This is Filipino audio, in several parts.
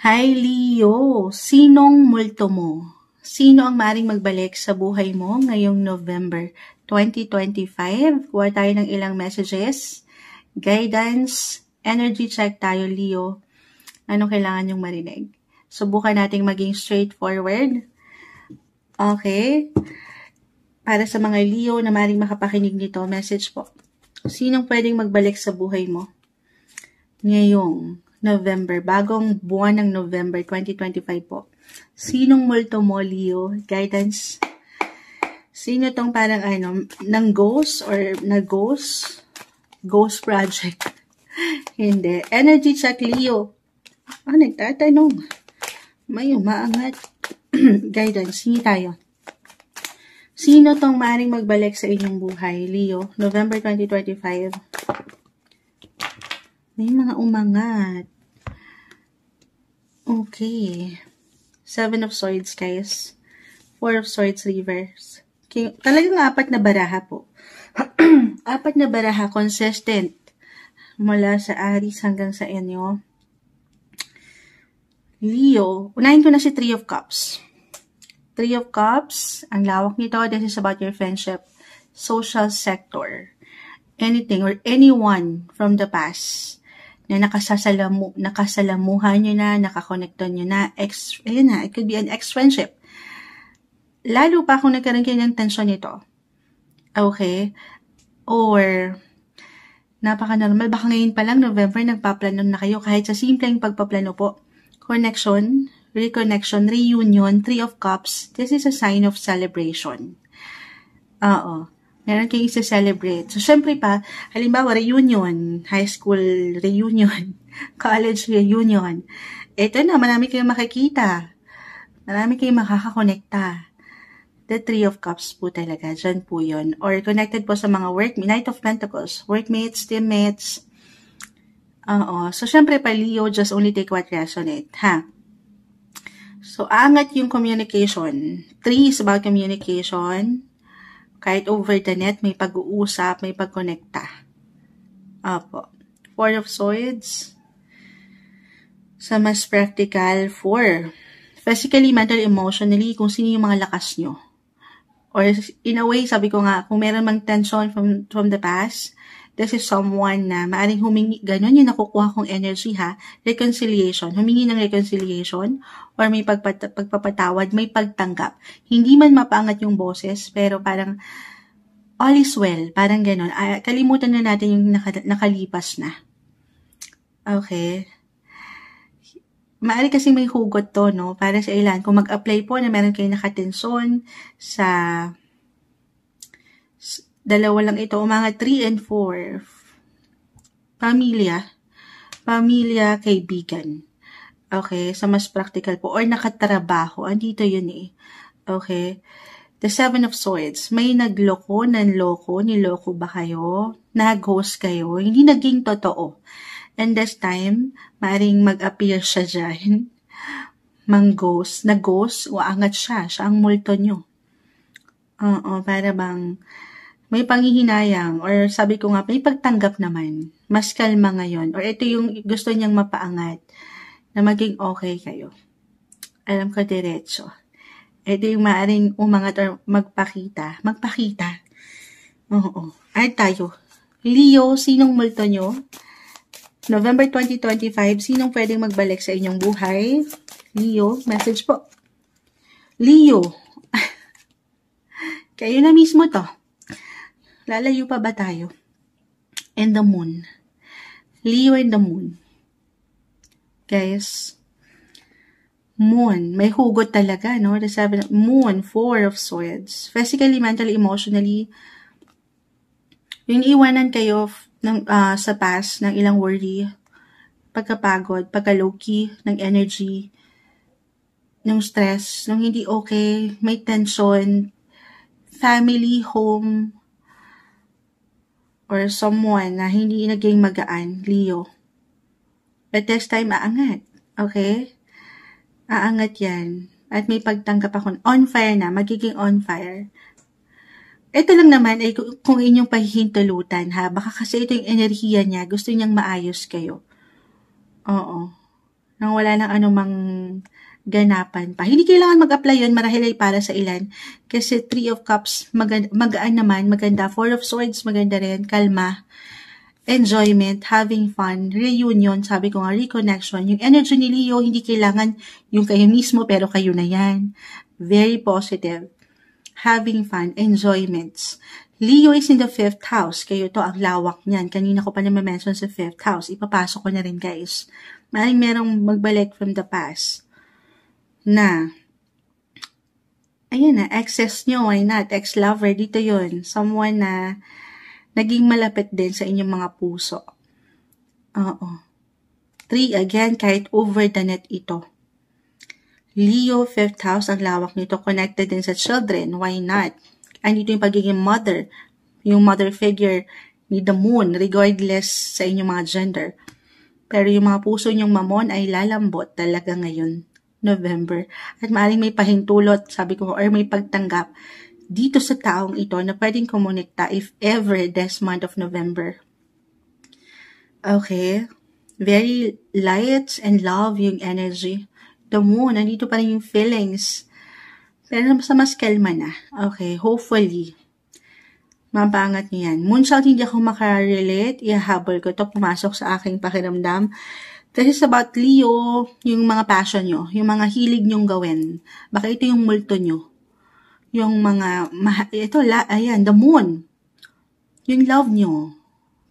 Hi Leo, sinong multo mo? Sino ang maring magbalik sa buhay mo ngayong November 2025? Kuha tayo ng ilang messages, guidance, energy check tayo Leo. Anong kailangan yung marinig? Subukan nating maging straightforward. Okay. Para sa mga Leo na maring makapakinig nito, message po. Sinong pwedeng magbalik sa buhay mo ngayong November, bagong buwan ng November 2025 po. Sinong multo mo, Leo? Guidance. Sino tong parang ng ghost or na-ghost? Ghost project. Hindi. Energy check, Leo. Nagtatanong. May umaangat. Guidance. Hindi tayo. Sino tong maring magbalik sa inyong buhay, Leo? November 2025. May mga umangat. Okay. 7 of Swords, guys. 4 of Swords, reverse. Okay. Talagang 4 na baraha po. 4 na baraha, consistent. Mula sa Aries hanggang sa inyo. Leo, unahin ko na si 3 of Cups. 3 of Cups, ang lawak nito, this is about your friendship, social sector, anything or anyone from the past na nakasalamuhan nyo na, nakakonekton nyo na, it could be an ex-friendship. Lalo pa kung nagkaroon kayo ng tensyon nito. Okay? Or, napaka-normal, baka ngayon pa lang, November, nagpaplano na kayo, kahit sa simpleng pagpaplano po. Connection, reconnection, reunion, 3 of Cups, this is a sign of celebration. Meron kayong isa-celebrate. So, syempre pa, halimbawa, reunion, high school reunion, college reunion. Ito na, marami kayong makikita. Marami kayong makakakonekta. The 3 of Cups po talaga. Diyan po yun. Or connected po sa mga Knight of Pentacles, workmates, teammates. So, syempre pa, Leo, just only take what resonate, ha? So, aangat yung communication. 3 is about communication. Kahit over the net, may pag-uusap, may pag-connecta. Apo. 4 of Swords. Sa mas practical, 4. Physically, mentally, emotionally, kung sino yung mga lakas nyo. Or in a way, sabi ko nga, kung meron mang tension from the past, this is someone na maaaring humingi, ganun yung nakukuha kong energy ha, reconciliation, humingi ng reconciliation, or may pagpapatawad, may pagtanggap. Hindi man mapaangat yung boses, pero parang all is well, parang ganun. Kalimutan na natin yung nakalipas na. Okay. Maari kasi may hugot to, no? Para sa ilan, kung mag-apply po na meron kayo nakatensyon sa dalawa lang ito, umangat 3 and 4. Pamilya, kaibigan. Okay, sa mas practical po. Or nakatrabaho. Andito yun eh. Okay. The 7 of Swords. May nagloko, nanloko, niloko ba kayo? Nag-ghost kayo? Hindi naging totoo. And this time, maaaring mag-appear siya dyan. Nag-ghost, uangat siya. Siya ang multo nyo. Para bang may panghihinayang, or sabi ko nga, may pagtanggap naman. Mas kalma ngayon. Or ito yung gusto niyang mapaangat, na maging okay kayo. Alam ko diretso. Ito yung maaaring umangat or magpakita. Oo. Ay tayo. Leo, sinong multo nyo? November 2025, sinong pwedeng magbalik sa inyong buhay? Leo, message po. Leo. Kayo na mismo to. Lalayo pa ba tayo? And the moon. Leo and the moon. Guys, moon. May hugot talaga, no? The 7, moon, 4 of Swords. Physically, mentally, emotionally, yung iwanan kayo sa past ng ilang worry, pagkapagod, pagka-low-key ng energy, ng stress, ng hindi okay, may tension, family, home, or someone na hindi naging magaan, Leo. But this time, aangat. Okay? Aangat yan. At may pagtanggap ako. On fire na. Magiging on fire. Ito lang naman ay kung inyong pahihintulutan ha. Baka kasi ito yung enerhiya niya. Gusto niyang maayos kayo. Oo. nang wala ng anumang ganapan pa. Hindi kailangan mag-apply yun, marahil ay para sa ilan. Kasi 3 of Cups, magaan naman, maganda. 4 of Swords, maganda rin, kalma. Enjoyment, having fun, reunion, sabi ko nga, reconnection. Yung energy ni Leo, hindi kailangan yung kayo mismo, pero kayo na yan. Very positive. Having fun, enjoyments. Leo is in the 5th house. Kayo to, ang lawak niyan. Kanina ko pa na ma-mention sa 5th house. Ipapasok ko na rin, guys. Maring merong magbalik from the past. Na, ayun na, exes nyo, why not? Ex-lover, dito yun. Someone na naging malapit din sa inyong mga puso. Oo. 3, again, kahit over the net ito. Leo, 5th house, ang lawak nito, connected din sa children, why not? Andito yung pagiging mother, yung mother figure ni the moon, regardless sa inyong mga gender. Pero yung mga puso nyong mamon ay lalambot talaga ngayon, November. At maaaring may pahintulot, sabi ko, or may pagtanggap dito sa taong ito na pwedeng kumonekta if ever this month of November. Okay. Very light and love yung energy. The moon, nandito pa rin yung feelings. Pero sa mas kalma na. Okay, hopefully. Mabangat niyo yan. Moonshot, hindi ako makarelate. Ihahabol ko to, pumasok sa aking pakiramdam. This is about Leo, yung mga passion nyo, yung mga hilig nyong gawin. Baka ito yung multo nyo. Yung mga, ayan, the moon. Yung love nyo,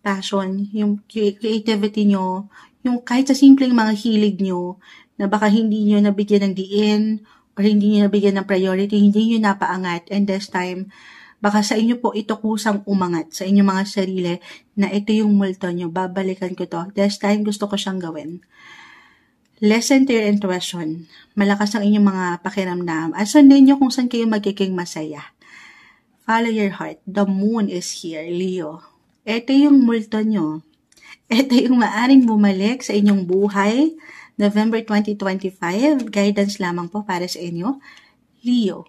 passion, yung creativity nyo, yung kahit sa simpleng mga hilig nyo, na baka hindi nyo nabigyan ng diin, or hindi nyo nabigyan ng priority, hindi nyo napaangat, and this time, baka sa inyo po ito kusang umangat sa inyong mga sarili, na ito yung multo nyo, babalikan ko to, this time gusto ko siyang gawin. Listen to your intuition. Malakas ang inyong mga pakiramdam. At sundin nyo kung saan kayo magiging masaya. Follow your heart. The moon is here, Leo. Ito yung multo nyo. Ito yung maaring bumalik sa inyong buhay. November 2025. Guidance lamang po para sa inyo. Leo.